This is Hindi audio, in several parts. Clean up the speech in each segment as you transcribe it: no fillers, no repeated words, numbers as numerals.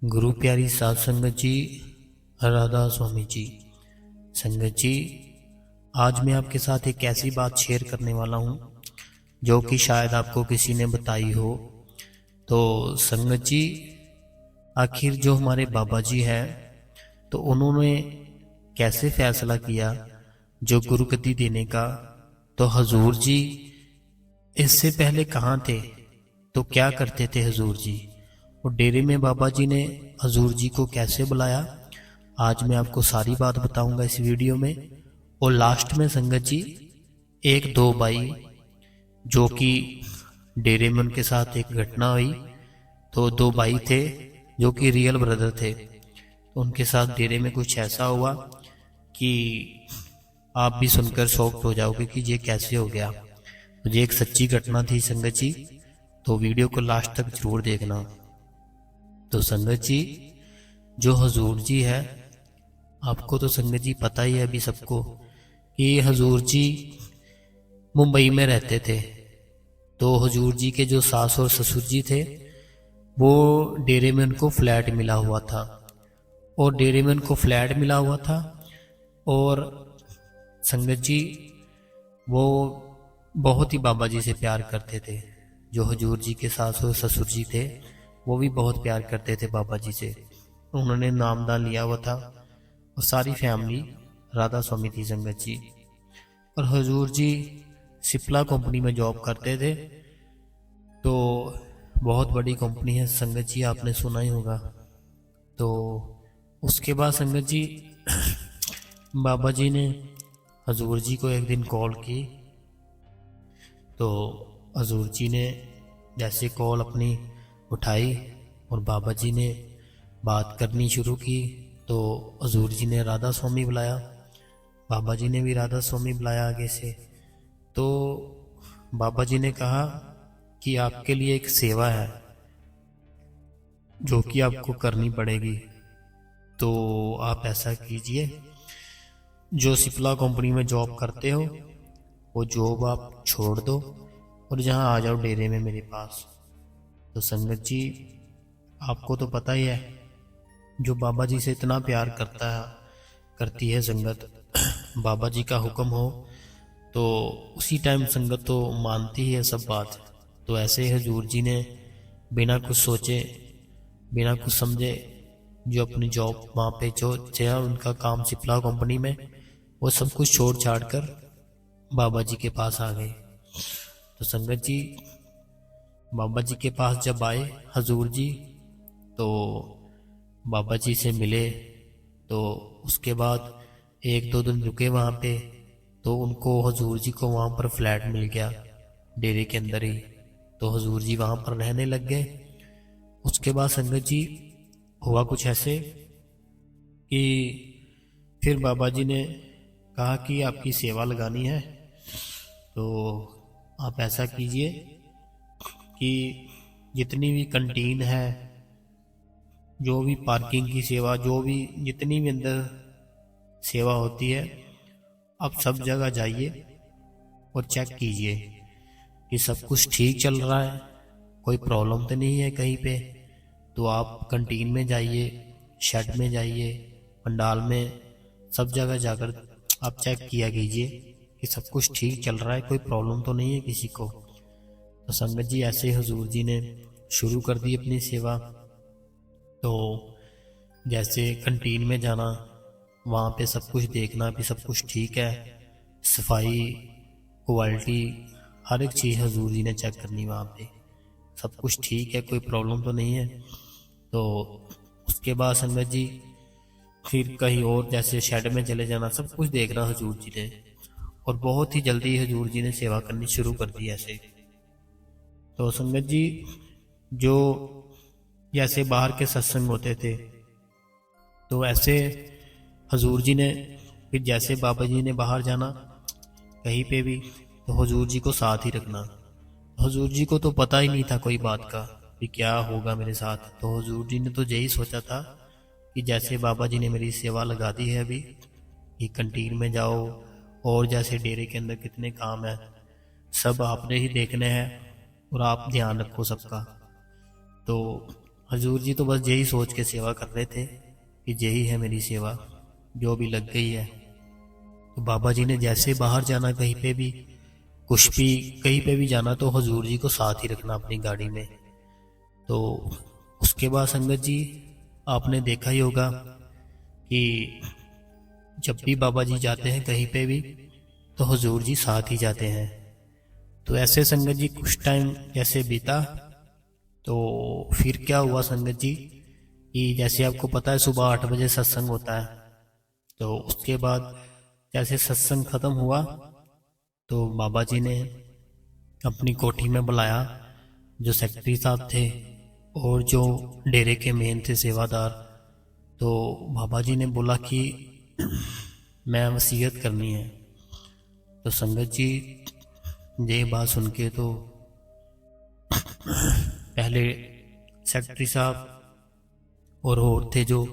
गुरु प्यारी साध संगत जी, राधा स्वामी जी। संगत जी, आज मैं आपके साथ एक ऐसी बात शेयर करने वाला हूँ जो कि शायद आपको किसी ने बताई हो। तो संगत जी, आखिर जो हमारे बाबा जी हैं, तो उन्होंने कैसे फैसला किया जो गुरुगद्दी देने का। तो हजूर जी इससे पहले कहाँ थे, तो क्या करते थे हजूर जी, और डेरे में बाबा जी ने हजूर जी को कैसे बुलाया, आज मैं आपको सारी बात बताऊंगा इस वीडियो में। और लास्ट में संगत जी एक दो भाई जो कि डेरे में उनके साथ एक घटना हुई। तो दो भाई थे जो कि रियल ब्रदर थे, तो उनके साथ डेरे में कुछ ऐसा हुआ कि आप भी सुनकर शॉक्ड हो जाओगे कि ये कैसे हो गया। तो ये एक सच्ची घटना थी संगत जी, तो वीडियो को लास्ट तक जरूर देखना। तो संगत जी, जो हजूर जी है, आपको तो संगत जी पता ही है अभी सबको कि हजूर जी मुंबई में रहते थे। तो हजूर जी के जो सास और ससुर जी थे, वो डेरे में उनको फ्लैट मिला हुआ था, और डेरे में उनको फ्लैट मिला हुआ था। और संगत जी वो बहुत ही बाबा जी से प्यार करते थे। जो हजूर जी के सास और ससुर जी थे, वो भी बहुत प्यार करते थे बाबा जी से। उन्होंने नामदान लिया हुआ था, और सारी फैमिली राधा स्वामी थी संगत जी। और हजूर जी सिप्ला कंपनी में जॉब करते थे। तो बहुत बड़ी कंपनी है संगत जी, आपने सुना ही होगा। तो उसके बाद संगत जी बाबा जी ने हजूर जी को एक दिन कॉल की। तो हजूर जी ने जैसे कॉल अपनी उठाई और बाबा जी ने बात करनी शुरू की, तो हजूर जी ने राधा स्वामी बुलाया, बाबा जी ने भी राधा स्वामी बुलाया आगे से। तो बाबा जी ने कहा कि आपके लिए एक सेवा है जो कि आपको करनी पड़ेगी। तो आप ऐसा कीजिए, जो सिप्ला कंपनी में जॉब करते हो वो जॉब आप छोड़ दो और यहाँ आ जाओ डेरे में मेरे पास। तो संगत जी, आपको तो पता ही है, जो बाबा जी से इतना प्यार करती है संगत, बाबा जी का हुक्म हो तो उसी टाइम संगत तो मानती ही है सब बात। तो ऐसे ही हजूर जी ने बिना कुछ सोचे बिना कुछ समझे जो अपनी जॉब वहाँ पे जो थे, उनका काम सिप्ला कंपनी में, वो सब कुछ छोड़ छाड़ कर बाबा जी के पास आ गए। तो संगत जी बाबा जी के पास जब आए हजूर जी, तो बाबा जी से मिले। तो उसके बाद एक दो दिन रुके वहाँ पे। तो उनको हजूर जी को वहाँ पर फ्लैट मिल गया डेरे के अंदर ही। तो हजूर जी वहाँ पर रहने लग गए। उसके बाद संगत जी हुआ कुछ ऐसे कि फिर बाबा जी ने कहा कि आपकी सेवा लगानी है, तो आप ऐसा कीजिए कि जितनी भी कंटीन है, जो भी पार्किंग की सेवा, जो भी जितनी भी अंदर सेवा होती है, आप सब जगह जाइए और चेक कीजिए कि सब कुछ ठीक चल रहा है, कोई प्रॉब्लम तो नहीं है कहीं पे। तो आप कंटीन में जाइए, शेड में जाइए, पंडाल में, सब जगह जाकर आप चेक किया कीजिए कि सब कुछ ठीक चल रहा है, कोई प्रॉब्लम तो नहीं है किसी को। तो संगत जी ऐसे हजूर जी ने शुरू कर दी अपनी सेवा। तो जैसे कंटीन में जाना, वहाँ पे सब कुछ देखना कि सब कुछ ठीक है, सफाई, क्वालिटी, हर एक चीज़ हजूर जी ने चेक करनी, वहाँ पे सब कुछ ठीक है, कोई प्रॉब्लम तो नहीं है। तो उसके बाद संगत जी फिर कहीं और जैसे शेड में चले जाना, सब कुछ देखना हजूर जी ने। और बहुत ही जल्दी हजूर जी ने सेवा करनी शुरू कर दी ऐसे। तो संगत जी, जो जैसे बाहर के सत्संग होते थे, तो ऐसे हजूर जी ने फिर जैसे बाबा जी ने बाहर जाना कहीं पे भी, तो हजूर जी को साथ ही रखना। हजूर जी को तो पता ही नहीं था कोई बात का कि क्या होगा मेरे साथ। तो हजूर जी ने तो यही सोचा था कि जैसे बाबा जी ने मेरी सेवा लगा दी है अभी, कि कंटीन में जाओ और जैसे डेरे के अंदर कितने काम है सब आपने ही देखने हैं, और आप ध्यान रखो सबका। तो हजूर जी तो बस यही सोच के सेवा कर रहे थे कि यही है मेरी सेवा, जो भी लग गई है। तो बाबा जी ने जैसे बाहर जाना, कहीं पे भी कुछ भी कहीं पे भी जाना, तो हजूर जी को साथ ही रखना अपनी गाड़ी में। तो उसके बाद संगत जी आपने देखा ही होगा कि जब भी बाबा जी जाते हैं कहीं पे भी, तो हुजूर जी साथ ही जाते हैं। तो ऐसे संगत जी कुछ टाइम जैसे बीता, तो फिर क्या हुआ संगत जी कि जैसे आपको पता है सुबह 8 बजे सत्संग होता है। तो उसके बाद जैसे सत्संग खत्म हुआ, तो बाबा जी ने अपनी कोठी में बुलाया जो सेक्रेटरी साहब थे और जो डेरे के मेन थे सेवादार। तो बाबा जी ने बोला कि मैं वसीयत करनी है। तो संगत जी ये बात सुन के तो पहले सेक्रेटरी साहब और थे जो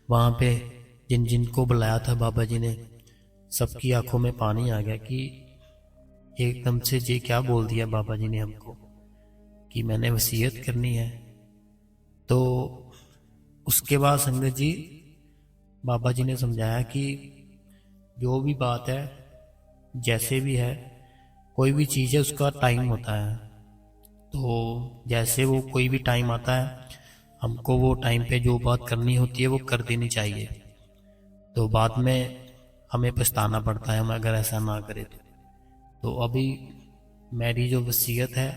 वहाँ पे जिन जिनको बुलाया था बाबा जी ने, सबकी आंखों में पानी आ गया कि एकदम से ये क्या बोल दिया बाबा जी ने हमको कि मैंने वसीयत करनी है। तो उसके बाद संगत जी बाबा जी ने समझाया कि जो भी बात है, जैसे भी है, कोई भी चीज़ है उसका टाइम होता है। तो जैसे वो कोई भी टाइम आता है, हमको वो टाइम पे जो बात करनी होती है वो कर देनी चाहिए। तो बाद में हमें पछताना पड़ता है हम अगर ऐसा ना करें तो अभी मेरी जो वसीयत है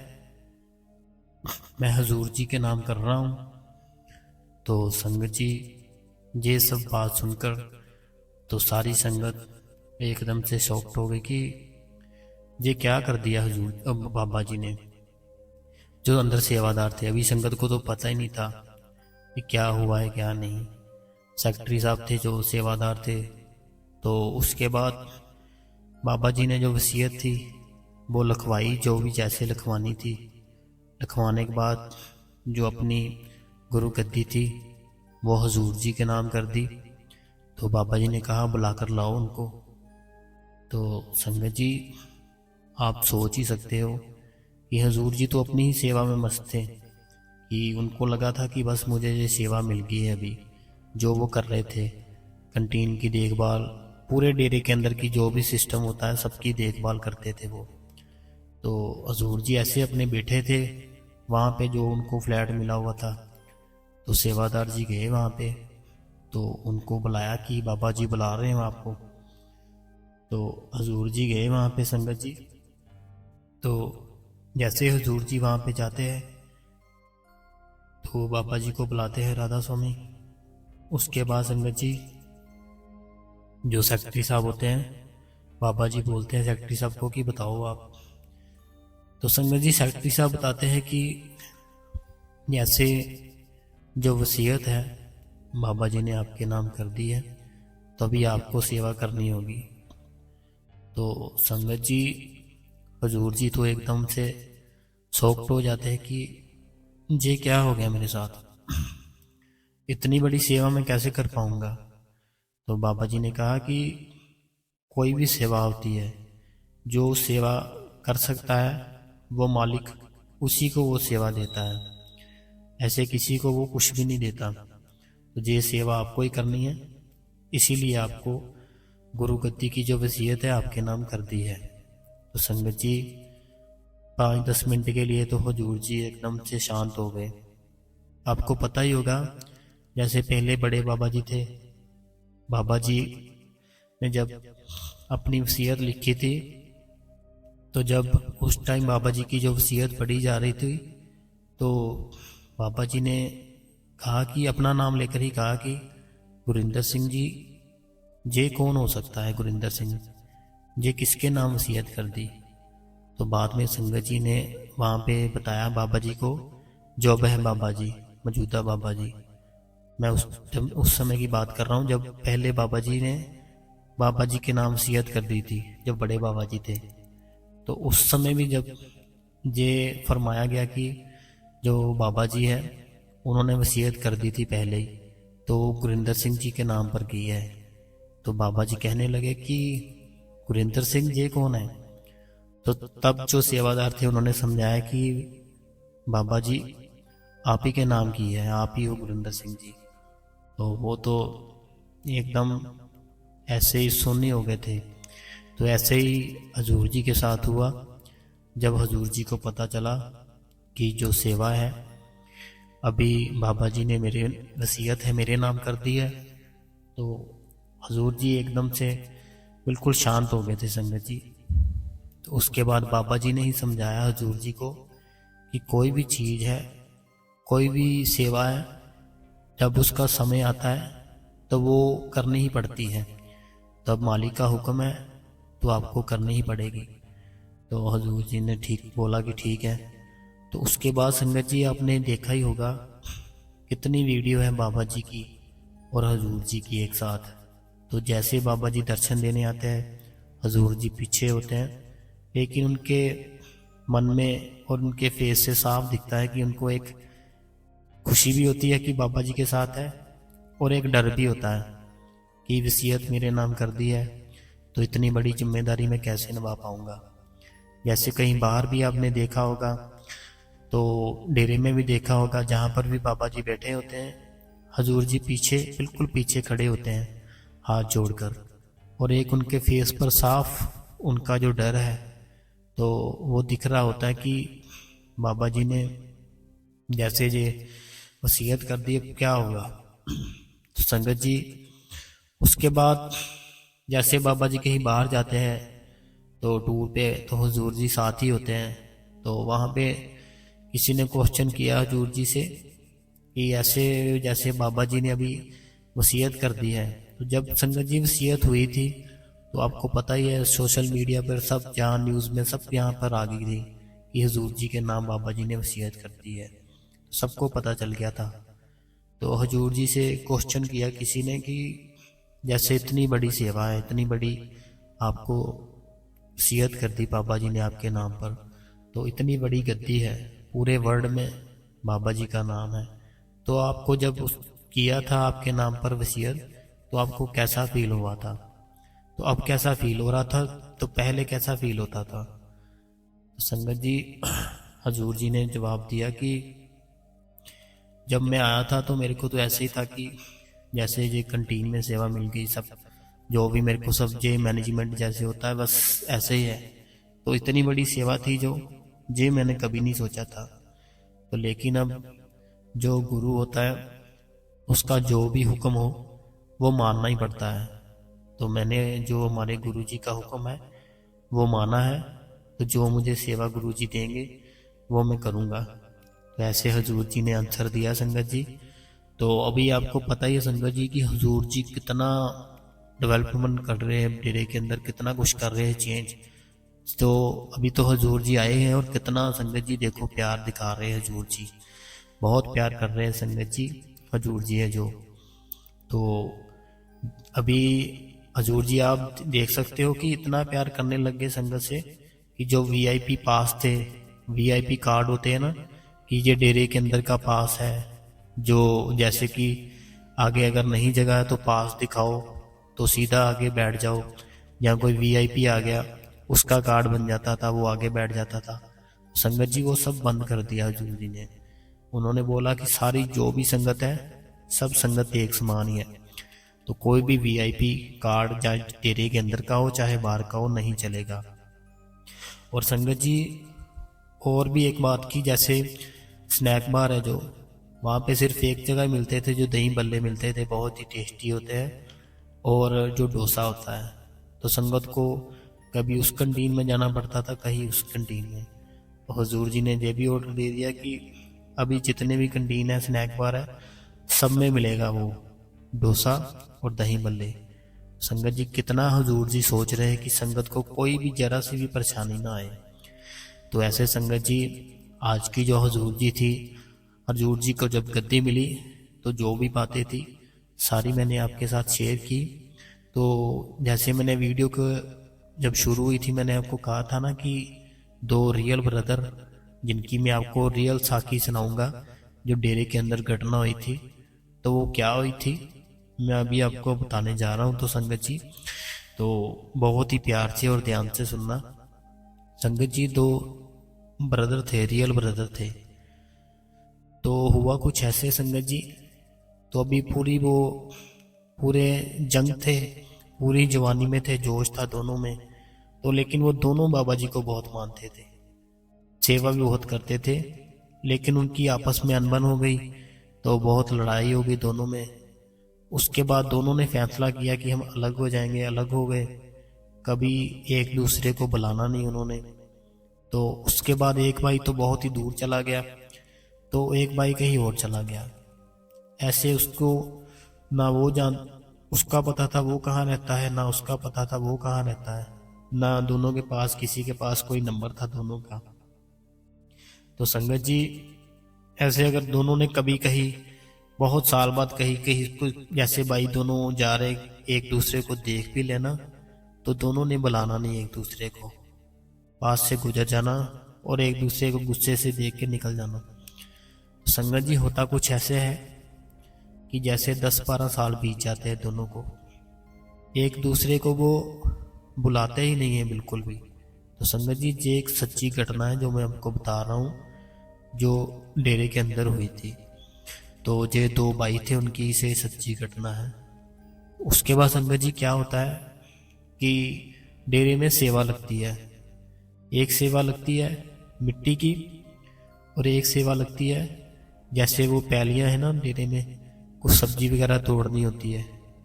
मैं हजूर जी के नाम कर रहा हूँ। तो संगत जी ये सब बात सुनकर तो सारी संगत एकदम से शॉक्ड हो गई कि ये क्या कर दिया हजूर अब बाबा जी ने। जो अंदर सेवादार थे, अभी संगत को तो पता ही नहीं था कि क्या हुआ है क्या नहीं। सेक्रेटरी साहब थे जो सेवादार थे। तो उसके बाद बाबा जी ने जो वसीयत थी वो लिखवाई, जो भी जैसे लिखवानी थी। लिखवाने के बाद जो अपनी गुरु गद्दी थी वो हजूर जी के नाम कर दी। तो बाबा जी ने कहा बुलाकर लाओ उनको। तो संगत जी आप सोच ही सकते हो कि हजूर जी तो अपनी ही सेवा में मस्त थे कि उनको लगा था कि बस मुझे ये सेवा मिल गई है। अभी जो वो कर रहे थे, कंटीन की देखभाल, पूरे डेरे के अंदर की जो भी सिस्टम होता है सबकी देखभाल करते थे वो। तो हजूर जी ऐसे अपने बैठे थे वहाँ पे जो उनको फ्लैट मिला हुआ था। तो सेवादार जी गए वहाँ पे, तो उनको बुलाया कि बाबा जी बुला रहे हैं आपको। तो हजूर जी गए वहाँ पे संगत जी। तो जैसे हजूर जी वहाँ पे जाते हैं तो बाबा जी को बुलाते हैं राधा स्वामी। उसके बाद संगत जी जो सेक्रेटरी साहब होते हैं, बाबा जी बोलते हैं सेक्रेटरी साहब को कि बताओ आप। तो संगत जी सेक्रेटरी साहब बताते हैं कि जैसे जो वसीयत है बाबा जी ने आपके नाम कर दी है, तभी आपको सेवा करनी होगी। तो संगत जी हजूर जी तो एकदम से शॉक्ड हो जाते हैं कि ये क्या हो गया मेरे साथ, इतनी बड़ी सेवा मैं कैसे कर पाऊंगा। तो बाबा जी ने कहा कि कोई भी सेवा होती है, जो सेवा कर सकता है वो मालिक उसी को वो सेवा देता है, ऐसे किसी को वो कुछ भी नहीं देता। तो ये सेवा आपको ही करनी है, इसीलिए आपको गुरु गद्दी की जो वसीयत है आपके नाम कर दी है। तो संगत जी 5-10 मिनट के लिए तो हजूर जी एकदम से शांत हो गए। आपको पता ही होगा जैसे पहले बड़े बाबा जी थे, बाबा जी ने जब अपनी वसीयत लिखी थी, तो जब उस टाइम बाबा जी की जो वसीयत पढ़ी जा रही थी, तो बाबा जी ने कहा कि अपना नाम लेकर ही कहा कि गुरिंदर सिंह जी, ये कौन हो सकता है गुरिंदर सिंह, ये किसके नाम वसीयत कर दी। तो बाद में संगत जी ने वहाँ पे बताया बाबा जी को, जो अब है बाबा जी, मौजूदा बाबा जी। मैं उस समय की बात कर रहा हूँ जब पहले बाबा जी ने बाबा जी के नाम वसीयत कर दी थी, जब बड़े बाबा जी थे। तो उस समय भी जब ये फरमाया गया कि जो बाबा जी है उन्होंने वसीयत कर दी थी पहले ही, तो गुरिंदर सिंह जी के नाम पर की है। तो बाबा जी कहने लगे कि गुरिंदर सिंह ये कौन है। तो तब जो सेवादार थे उन्होंने समझाया कि बाबा जी आप ही के नाम की है, आप ही हो गुरिंदर सिंह जी। तो वो तो एकदम ऐसे ही सुन्नी हो गए थे। तो ऐसे ही हजूर जी के साथ हुआ। जब हजूर जी को पता चला कि जो सेवा है अभी बाबा जी ने मेरे वसीयत है मेरे नाम कर दी है, तो हजूर जी एकदम से बिल्कुल शांत हो गए थे संगत जी। तो उसके बाद बाबा जी ने ही समझाया हजूर जी को कि कोई भी चीज़ है, कोई भी सेवा है, जब उसका समय आता है तो वो करनी ही पड़ती है। तब मालिक का हुक्म है तो आपको करनी ही पड़ेगी। तो हजूर जी ने ठीक बोला कि ठीक है। तो उसके बाद संगत जी आपने देखा ही होगा कितनी वीडियो है बाबा जी की और हजूर जी की एक साथ। तो जैसे बाबा जी दर्शन देने आते हैं, हजूर जी पीछे होते हैं, लेकिन उनके मन में और उनके फेस से साफ दिखता है कि उनको एक खुशी भी होती है कि बाबा जी के साथ है, और एक डर भी होता है कि वसीयत मेरे नाम कर दी है तो इतनी बड़ी जिम्मेदारी मैं कैसे निभा पाऊंगा। जैसे कहीं बाहर भी आपने देखा होगा, तो डेरे में भी देखा होगा, जहाँ पर भी बाबा जी बैठे होते हैं, हजूर जी पीछे बिल्कुल पीछे खड़े होते हैं हाथ जोड़कर, और एक उनके फेस पर साफ उनका जो डर है तो वो दिख रहा होता है कि बाबा जी ने जैसे ये वसीयत कर दी, अब क्या होगा। तो संगत जी उसके बाद जैसे बाबा जी कहीं बाहर जाते हैं तो टूर पे, तो हुजूर जी साथ ही होते हैं। तो वहाँ पे किसी ने क्वेश्चन किया हजूर जी से कि ऐसे जैसे बाबा जी ने अभी वसीयत कर दी है। तो जब संगत जी वसीयत हुई थी तो आपको पता ही है सोशल मीडिया पर सब, जहाँ न्यूज़ में सब यहाँ पर आ गई थी कि हजूर जी के नाम बाबा जी ने वसीयत कर दी है, सबको पता चल गया था। तो हजूर जी से क्वेश्चन किया किसी ने कि जैसे इतनी बड़ी सेवा है, इतनी बड़ी आपको वसीयत कर दी बाबा जी ने आपके नाम पर, तो इतनी बड़ी गद्दी है, पूरे वर्ल्ड में बाबा जी का नाम है, तो आपको जब किया था आपके नाम पर वसीयत तो आपको कैसा फील हुआ था, तो अब कैसा फील हो रहा था, तो पहले कैसा फील होता था। तो संगत जी हजूर जी ने जवाब दिया कि जब मैं आया था तो मेरे को तो ऐसे ही था कि जैसे ये कंटीन में सेवा मिल गई, सब जो भी मेरे को सब जे मैनेजमेंट जैसे होता है बस ऐसे ही है। तो इतनी बड़ी सेवा थी जो जे मैंने कभी नहीं सोचा था। तो लेकिन अब जो गुरु होता है उसका जो भी हुक्म हो वो मानना ही पड़ता है। तो मैंने जो हमारे गुरु जी का हुक्म है वो माना है, तो जो मुझे सेवा गुरु जी देंगे वो मैं करूँगा। तो ऐसे हजूर जी ने आंसर दिया संगत जी। तो अभी आपको पता ही है संगत जी कि हजूर जी कितना डेवलपमेंट कर रहे हैं डेरे के अंदर, कितना कुछ कर रहे हैं चेंज। तो अभी तो हजूर जी आए हैं और कितना संगत जी देखो प्यार दिखा रहे हैं हजूर जी, बहुत प्यार कर रहे हैं संगत जी हजूर जी है जो। तो अभी हजूर जी आप देख सकते हो कि इतना प्यार करने लग गए संगत से कि जो वीआईपी पास थे, वीआईपी कार्ड होते हैं ना, कि ये डेरे के अंदर का पास है, जो जैसे कि आगे अगर नहीं जगह है तो पास दिखाओ तो सीधा आगे बैठ जाओ, या कोई वीआईपी आ गया उसका कार्ड बन जाता था, वो आगे बैठ जाता था। संगत जी वो सब बंद कर दिया हजूर जी ने। उन्होंने बोला कि सारी जो भी संगत है सब संगत एक समान ही है, तो कोई भी वीआईपी कार्ड चाहे डेरे के अंदर का हो चाहे बाहर का हो नहीं चलेगा। और संगत जी और भी एक बात की, जैसे स्नैक बार है जो, वहाँ पे सिर्फ एक जगह मिलते थे जो दही बल्ले मिलते थे, बहुत ही टेस्टी होते हैं, और जो डोसा होता है। तो संगत को कभी उस कंटीन में जाना पड़ता था, कहीं उस कंटीन में। तो हजूर जी ने ये भी ऑर्डर दे दिया कि अभी जितने भी कंटीन है स्नैक बार है सब में मिलेगा वो डोसा और दही बल्ले। संगत जी कितना हजूर जी सोच रहे हैं कि संगत को कोई भी जरा सी भी परेशानी ना आए। तो ऐसे संगत जी आज की जो हजूर जी थी, हजूर जी को जब गद्दी मिली तो जो भी बातें थी सारी मैंने आपके साथ शेयर की। तो जैसे मैंने वीडियो को जब शुरू हुई थी मैंने आपको कहा था ना कि दो रियल ब्रदर जिनकी मैं आपको रियल साखी सुनाऊंगा जो डेरे के अंदर घटना हुई थी, तो वो क्या हुई थी मैं अभी आपको बताने जा रहा हूँ। तो संगत जी तो बहुत ही प्यार से और ध्यान से सुनना। संगत जी दो ब्रदर थे, रियल ब्रदर थे। तो हुआ कुछ ऐसे संगत जी। तो अभी पूरे जंग थे, पूरी जवानी में थे, जोश था दोनों में। तो लेकिन वो दोनों बाबा जी को बहुत मानते थे, सेवा भी बहुत करते थे। लेकिन उनकी आपस में अनबन हो गई, तो बहुत लड़ाई हो गई दोनों में। उसके बाद दोनों ने फैसला किया कि हम अलग हो जाएंगे। अलग हो गए, कभी एक दूसरे को बुलाना नहीं उन्होंने। तो उसके बाद एक भाई तो बहुत ही दूर चला गया, तो एक भाई कहीं और चला गया। ऐसे उसको ना वो जान उसका पता था वो कहाँ रहता है, ना उसका पता था वो कहाँ रहता है, ना दोनों के पास किसी के पास कोई नंबर था दोनों का। तो संगत जी, ऐसे अगर दोनों ने कभी कहीं बहुत साल बाद कहीं कहीं कुछ जैसे भाई दोनों जा रहे, एक दूसरे को देख भी लेना, तो दोनों ने बुलाना नहीं, एक दूसरे को पास से गुजर जाना और एक दूसरे को गुस्से से देख के निकल जाना। तो संगत जी, होता कुछ ऐसे है कि जैसे 10-12 साल बीत जाते हैं, दोनों को एक दूसरे को वो बुलाते ही नहीं है बिल्कुल भी। तो संगत जी, ये एक सच्ची घटना है जो मैं आपको बता रहा हूँ, जो डेरे के अंदर हुई थी। तो ये दो भाई थे, उनकी से सच्ची घटना है। उसके बाद संगत जी क्या होता है कि डेरे में सेवा लगती है। एक सेवा लगती है मिट्टी की, और एक सेवा लगती है जैसे वो पैलियां है ना डेरे में, कुछ सब्जी वगैरह तोड़नी होती है,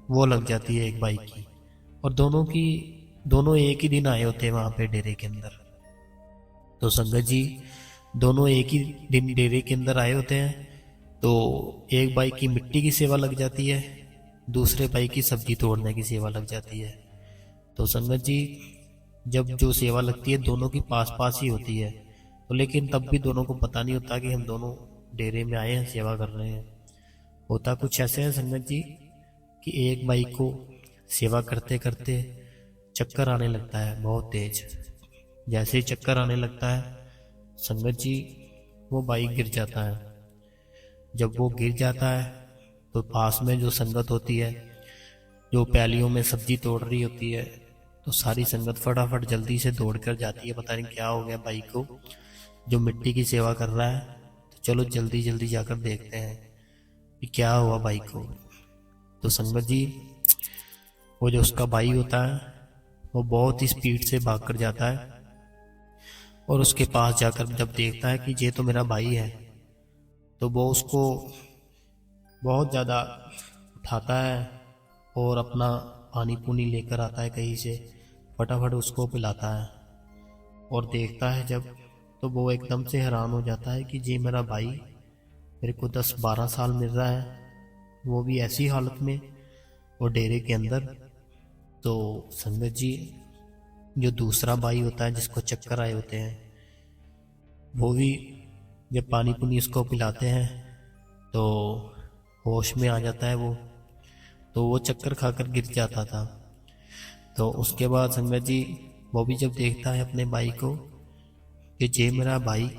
वो लग जाती है एक भाई की। और दोनों एक ही दिन आए होते हैं वहां पे डेरे के अंदर। तो संगत जी, दोनों एक ही दिन डेरे के अंदर आए होते हैं। तो एक भाई की मिट्टी की सेवा लग जाती है, दूसरे भाई की सब्जी तोड़ने की सेवा लग जाती है। तो संगत जी, जब जो सेवा लगती है दोनों की पास पास ही होती है, तो लेकिन तब भी दोनों को पता नहीं होता कि हम दोनों डेरे में आए हैं, सेवा कर रहे हैं। होता कुछ ऐसे है संगत जी कि एक भाई को सेवा करते करते चक्कर आने लगता है बहुत तेज। जैसे ही चक्कर आने लगता है संगत जी, वो भाई गिर जाता है। जब वो गिर जाता है तो पास में जो संगत होती है, जो पैलियों में सब्जी तोड़ रही होती है, तो सारी संगत फटाफट जल्दी से दौड़ कर जाती है, पता नहीं क्या हो गया भाई को जो मिट्टी की सेवा कर रहा है। तो चलो जल्दी जल्दी जाकर देखते हैं कि क्या हुआ भाई को। तो संगत जी, वो जो उसका भाई होता है वो बहुत ही स्पीड से भाग कर जाता है, और उसके पास जाकर जब देखता है कि ये तो मेरा भाई है, तो वो उसको बहुत ज़्यादा उठाता है और अपना पानी पुनी लेकर आता है कहीं से, फटाफट उसको पिलाता है। और देखता है जब, तो वो एकदम से हैरान हो जाता है कि ये मेरा भाई, मेरे को 10-12 साल मिल रहा है, वो भी ऐसी हालत में और डेरे के अंदर। तो संगत जी, जो दूसरा भाई होता है जिसको चक्कर आए होते हैं, वो भी जब पानी पुनी उसको पिलाते हैं तो होश में आ जाता है वो। तो वो चक्कर खाकर गिर जाता था। तो उसके बाद संगत जी, वो भी जब देखता है अपने भाई को कि जे मेरा भाई,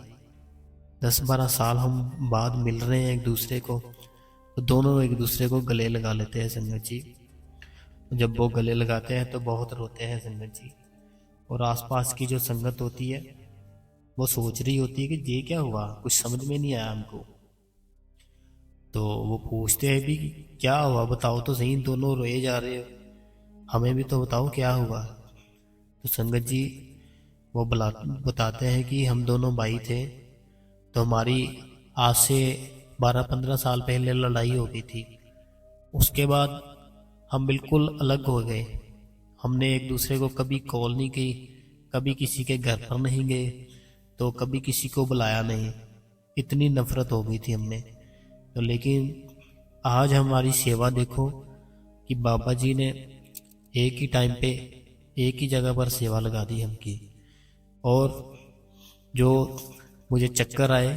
10-12 साल हम बाद मिल रहे हैं एक दूसरे को, तो दोनों एक दूसरे को गले लगा लेते हैं संगत जी। जब वो गले लगाते हैं तो बहुत रोते हैं संगत जी। और आसपास की जो संगत होती है वो सोच रही होती है कि ये क्या हुआ, कुछ समझ में नहीं आया हमको। तो वो पूछते हैं भी कि क्या हुआ, बताओ तो सही, दोनों रोए जा रहे हो, हमें भी तो बताओ क्या हुआ। तो संगत जी, वो बताते हैं कि हम दोनों भाई थे, तो हमारी आज से 12-15 साल पहले लड़ाई हो गई थी। उसके बाद हम बिल्कुल अलग हो गए। हमने एक दूसरे को कभी कॉल नहीं की, कभी किसी के घर पर नहीं गए, तो कभी किसी को बुलाया नहीं, इतनी नफरत हो गई थी हमने। तो लेकिन आज हमारी सेवा देखो कि बाबा जी ने एक ही टाइम पे एक ही जगह पर सेवा लगा दी हमकी। और जो मुझे चक्कर आए,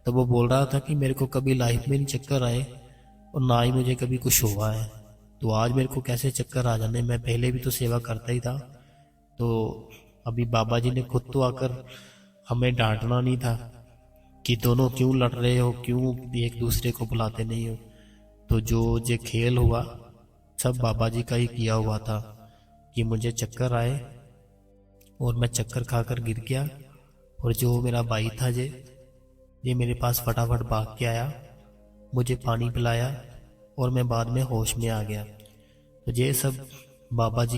तो वो बोल रहा था कि मेरे को कभी लाइफ में नहीं चक्कर आए और ना ही मुझे कभी कुछ हुआ है, तो आज मेरे को कैसे चक्कर आ जाने, मैं पहले भी तो सेवा करता ही था। तो अभी बाबा जी ने खुद तो आकर हमें डांटना नहीं था कि दोनों क्यों लड़ रहे हो, क्यों एक दूसरे को बुलाते नहीं हो। तो जो ये खेल हुआ सब बाबा जी का ही किया हुआ था कि मुझे चक्कर आए और मैं चक्कर खाकर गिर गया, और जो मेरा भाई था ये मेरे पास फटाफट भाग के आया, मुझे पानी पिलाया और मैं बाद में होश में आ गया। तो ये सब बाबा जी